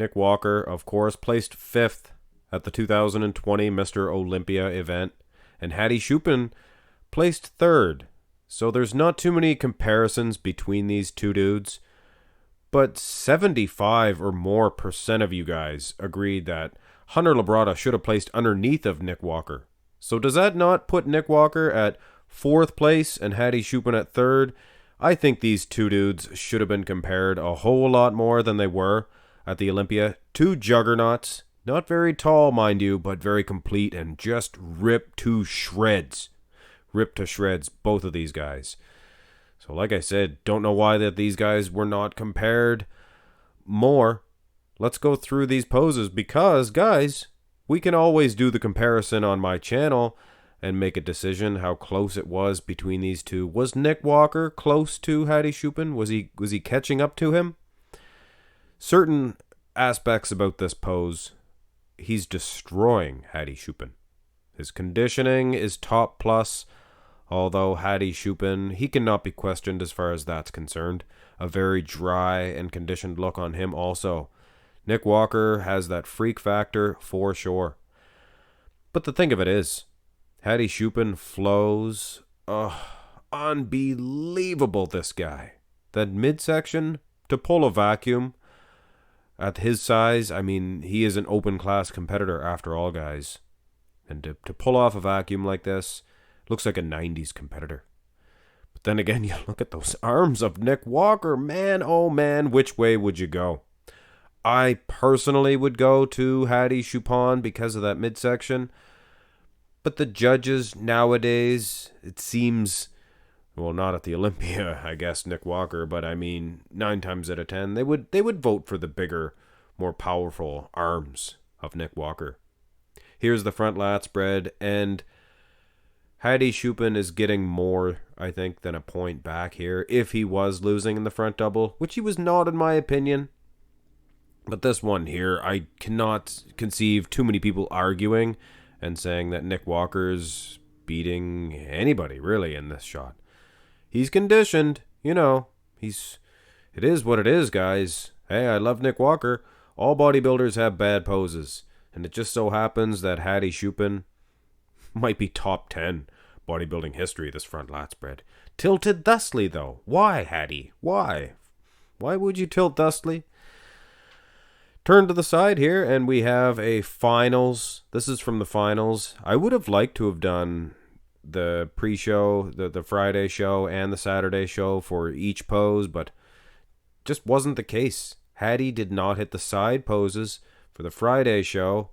Nick Walker, of course, placed 5th at the 2020 Mr. Olympia event, and HADI CHOOPAN placed 3rd. So there's not too many comparisons between these two dudes, but 75 or more % of you guys agreed that Hunter Labrada should have placed underneath of Nick Walker. So does that not put Nick Walker at 4th place and HADI CHOOPAN at 3rd? I think these two dudes should have been compared a whole lot more than they were at the Olympia. Two juggernauts, not very tall, mind you, but very complete and just ripped to shreds. Ripped to shreds, both of these guys. So like I said, don't know why that these guys were not compared more. Let's go through these poses because, guys, we can always do the comparison on my channel and make a decision how close it was between these two. Was Nick Walker close to HADI CHOOPAN? Was he catching up to him? Certain aspects about this pose, he's destroying HADI CHOOPAN. His conditioning is top plus, although HADI CHOOPAN, he cannot be questioned as far as that's concerned. A very dry and conditioned look on him also. Nick Walker has that freak factor for sure. But the thing of it is, HADI CHOOPAN flows. Unbelievable, this guy. That midsection, to pull a vacuum at his size, I mean, he is an open class competitor after all, guys. And to pull off a vacuum like this, looks like a 90s competitor. But then again, you look at those arms of Nick Walker, man, oh man, which way would you go? I personally would go to HADI CHOOPAN because of that midsection. But the judges nowadays, it seems, well, not at the Olympia, I guess, Nick Walker, but I mean, 9 times out of 10, they would vote for the bigger, more powerful arms of Nick Walker. Here's the front lat spread, and HADI CHOOPAN is getting more, I think, than a point back here if he was losing in the front double, which he was not in my opinion. But this one here, I cannot conceive too many people arguing and saying that Nick Walker's beating anybody, really, in this shot. He's conditioned, you know. It is what it is, guys. Hey, I love Nick Walker. All bodybuilders have bad poses. And it just so happens that HADI CHOOPAN might be top 10 bodybuilding history, this front lat spread. Tilted thusly, though. Why, HADI? Why? Why would you tilt thusly? Turn to the side here, and we have a finals. This is from the finals. I would have liked to have done the pre-show, the Friday show, and the Saturday show for each pose, but just wasn't the case. HADI did not hit the side poses for the Friday show,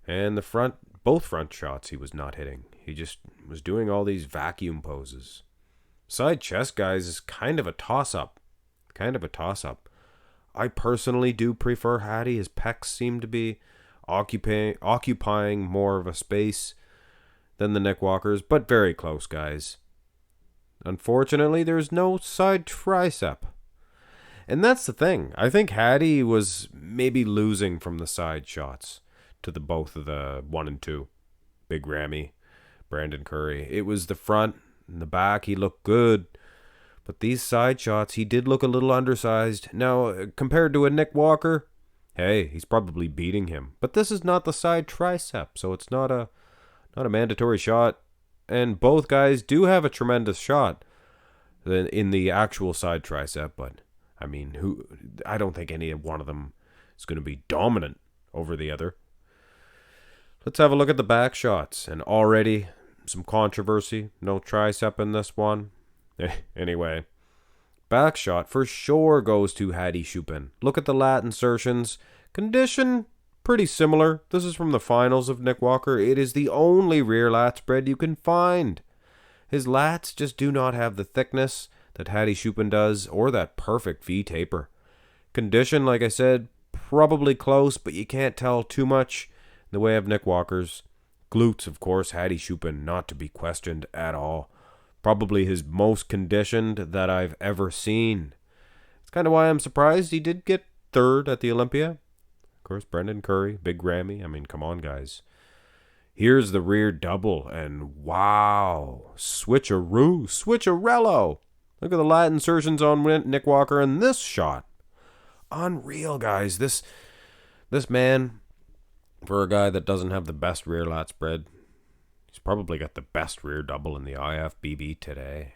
and both front shots he was not hitting. He just was doing all these vacuum poses. Side chest, guys, is kind of a toss-up. I personally do prefer HADI. His pecs seem to be occupying more of a space than the Nick Walkers, but very close, guys. Unfortunately, there's no side tricep. And that's the thing. I think HADI was maybe losing from the side shots to both of the 1 and 2. Big Ramy, Brandon Curry. It was the front and the back. He looked good. But these side shots, he did look a little undersized. Now, compared to a Nick Walker, hey, he's probably beating him. But this is not the side tricep, so it's not a mandatory shot. And both guys do have a tremendous shot in the actual side tricep. But, I mean, I don't think any one of them is going to be dominant over the other. Let's have a look at the back shots. And already some controversy. No tricep in this one. Anyway, back shot for sure goes to HADI CHOOPAN. Look at the lat insertions. Condition, pretty similar. This is from the finals of Nick Walker. It is the only rear lat spread you can find. His lats just do not have the thickness that HADI CHOOPAN does, or that perfect V taper. Condition, like I said, probably close, but you can't tell too much in the way of Nick Walker's. Glutes, of course, HADI CHOOPAN, not to be questioned at all. Probably his most conditioned that I've ever seen. It's kind of why I'm surprised he did get 3rd at the Olympia. Of course, Brendan Curry, Big Ramy. I mean, come on, guys. Here's the rear double, and wow. Switcherello. Look at the lat insertions on Nick Walker in this shot. Unreal, guys. This This man, for a guy that doesn't have the best rear lat spread, he's probably got the best rear double in the IFBB today.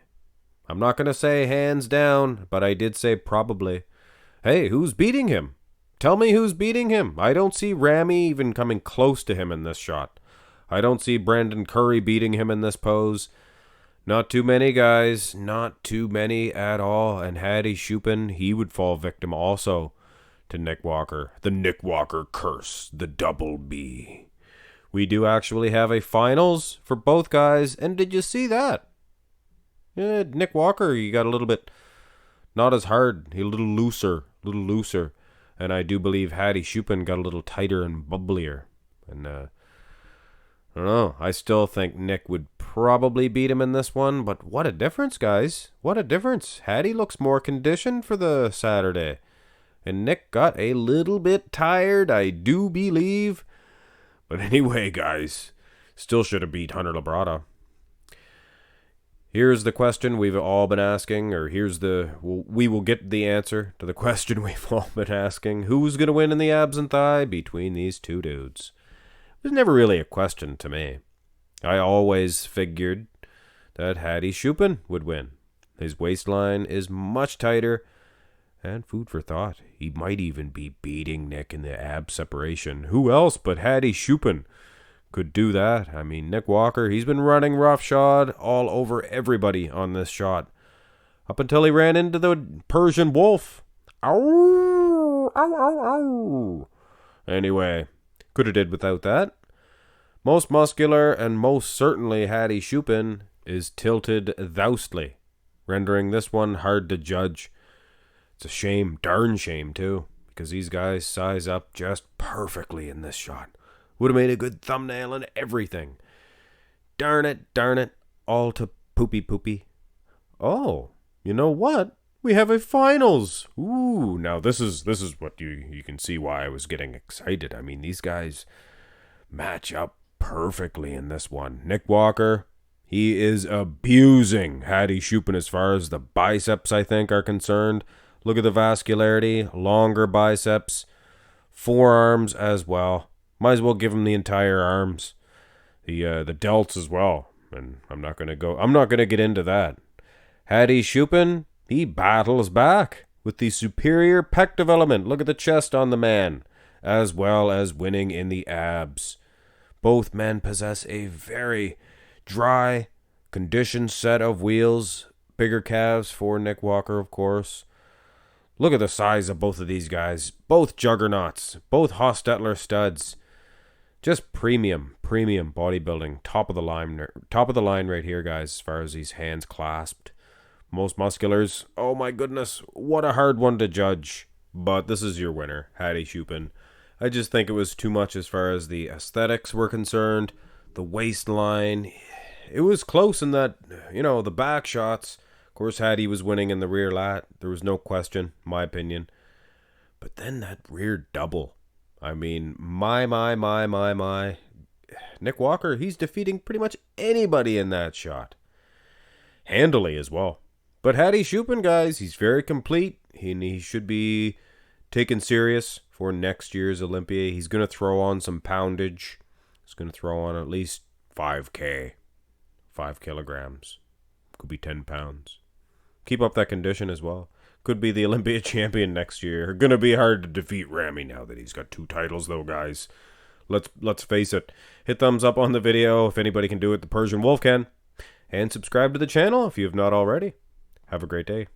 I'm not going to say hands down, but I did say probably. Hey, who's beating him? Tell me who's beating him. I don't see Ramy even coming close to him in this shot. I don't see Brandon Curry beating him in this pose. Not too many guys. Not too many at all. And HADI CHOOPAN, he would fall victim also to Nick Walker. The Nick Walker curse. The double B. We do actually have a finals for both guys. And did you see that? Yeah, Nick Walker, he got a little bit, not as hard, he a little looser, and I do believe HADI CHOOPAN got a little tighter and bubblier, and I don't know, I still think Nick would probably beat him in this one, but what a difference, guys, what a difference. HADI looks more conditioned for the Saturday, and Nick got a little bit tired, I do believe, but anyway, guys, still should have beat Hunter Labrada. Here's the question we've all been asking, or we will get the answer to the question we've all been asking. Who's going to win in the abs and thigh between these two dudes? It was never really a question to me. I always figured that HADI CHOOPAN would win. His waistline is much tighter, and food for thought, he might even be beating Nick in the ab separation. Who else but HADI CHOOPAN could do that? I mean, Nick Walker, he's been running roughshod all over everybody on this shot. Up until he ran into the Persian wolf. Ow! Ow, ow, ow. Anyway, could have did without that. Most muscular and most certainly HADI CHOOPAN is tilted thoustly, rendering this one hard to judge. It's a shame, darn shame too, because these guys size up just perfectly in this shot. Would have made a good thumbnail and everything. Darn it, all to poopy. Oh, you know what? We have a finals. Ooh, now this is what you can see why I was getting excited. I mean, these guys match up perfectly in this one. Nick Walker, he is abusing HADI CHOOPAN as far as the biceps, I think, are concerned. Look at the vascularity, longer biceps, forearms as well. Might as well give him the entire arms, the delts as well. And I'm not gonna get into that. HADI CHOOPAN, he battles back with the superior pec development. Look at the chest on the man, as well as winning in the abs. Both men possess a very dry, conditioned set of wheels. Bigger calves for Nick Walker, of course. Look at the size of both of these guys. Both juggernauts. Both Hostetler studs. Just premium bodybuilding. Top of the line right here, guys, as far as these hands clasped. Most musculars. Oh my goodness. What a hard one to judge. But this is your winner, HADI CHOOPAN. I just think it was too much as far as the aesthetics were concerned. The waistline. It was close in that, the back shots. Of course, HADI was winning in the rear lat. There was no question, in my opinion. But then that rear double. I mean, my. Nick Walker, he's defeating pretty much anybody in that shot. Handily as well. But HADI CHOOPAN, guys, he's very complete. He should be taken serious for next year's Olympia. He's going to throw on some poundage. He's going to throw on at least 5K. 5 kilograms. Could be 10 pounds. Keep up that condition as well. Could be the Olympia champion next year. Gonna be hard to defeat Ramy now that he's got 2 titles though, guys. Let's face it. Hit thumbs up on the video if anybody can do it. The Persian Wolf can. And subscribe to the channel if you have not already. Have a great day.